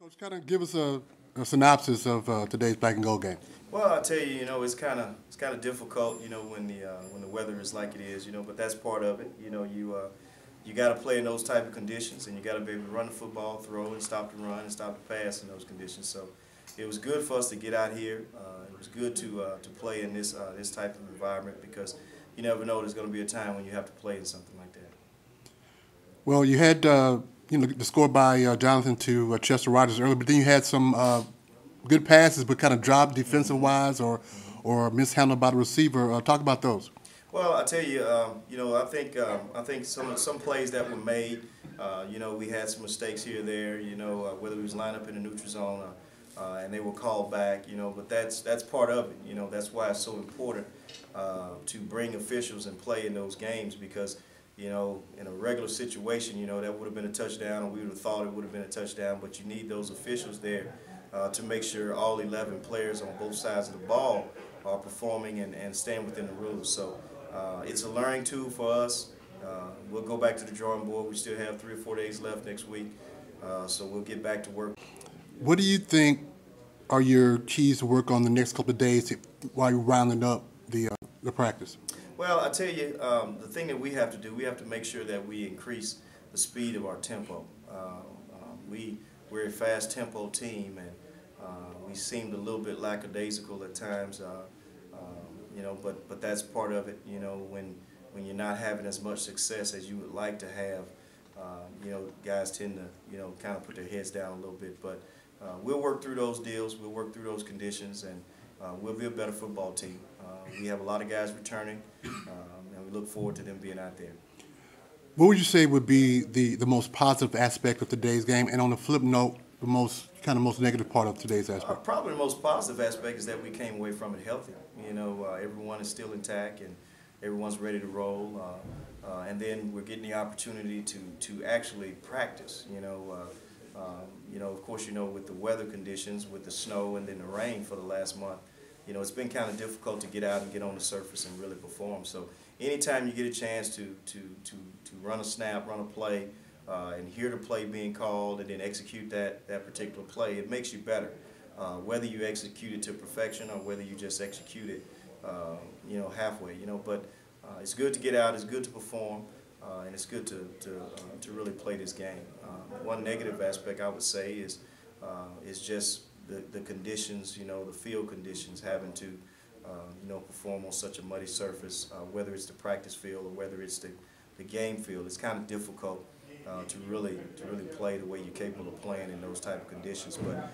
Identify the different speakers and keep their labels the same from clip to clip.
Speaker 1: Coach, kind of give us a synopsis of today's black and gold game.
Speaker 2: Well, I tell you, it's kind of difficult, when the weather is like it is, but that's part of it. You got to play in those type of conditions, and you got to be able to run the football, throw, and stop the run, and stop the pass in those conditions. So it was good for us to get out here. It was good to play in this type of environment because you never know there's going to be a time when you have to play in something like that.
Speaker 1: Well, you had the score by Jonathan to Chester Rogers earlier, but then you had some good passes, but kind of dropped defensive wise or mishandled by the receiver. Talk about those.
Speaker 2: Well, I tell you, I think some plays that were made, we had some mistakes here or there, whether we was lined up in the neutral zone and they were called back, but that's part of it. That's why it's so important to bring officials and play in those games because, in a regular situation, that would have been a touchdown, or we would have thought it would have been a touchdown, but you need those officials there to make sure all 11 players on both sides of the ball are performing and staying within the rules. So it's a learning tool for us. We'll go back to the drawing board. We still have 3 or 4 days left next week, so we'll get back to work.
Speaker 1: What do you think are your keys to work on the next couple of days while you're rounding up the practice?
Speaker 2: Well, I tell you, the thing that we have to do, we have to make sure that we increase the speed of our tempo. We're a fast tempo team, and we seemed a little bit lackadaisical at times. But that's part of it. When you're not having as much success as you would like to have, guys tend to kind of put their heads down a little bit. But we'll work through those deals. We'll work through those conditions, and we'll be a better football team. We have a lot of guys returning, and we look forward to them being out there.
Speaker 1: What would you say would be the most positive aspect of today's game, and on the flip note, the most negative part of today's aspect?
Speaker 2: Probably the most positive aspect is that we came away from it healthy. Everyone is still intact and everyone's ready to roll. And then we're getting the opportunity to actually practice. Of course, with the weather conditions, with the snow and then the rain for the last month, it's been kind of difficult to get out and get on the surface and really perform. So anytime you get a chance to run a snap, run a play, and hear the play being called and then execute that particular play, it makes you better. Whether you execute it to perfection or whether you just execute it, halfway. But it's good to get out, it's good to perform, and it's good to really play this game. One negative aspect I would say is just the conditions, the field conditions, having to perform on such a muddy surface, whether it's the practice field or whether it's the game field. It's kind of difficult to really play the way you're capable of playing in those type of conditions. But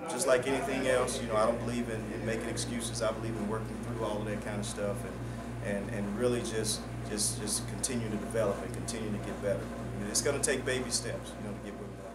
Speaker 2: just like anything else, I don't believe in making excuses. I believe in working through all of that kind of stuff and really just continue to develop and continue to get better. It's going to take baby steps, to get where we want.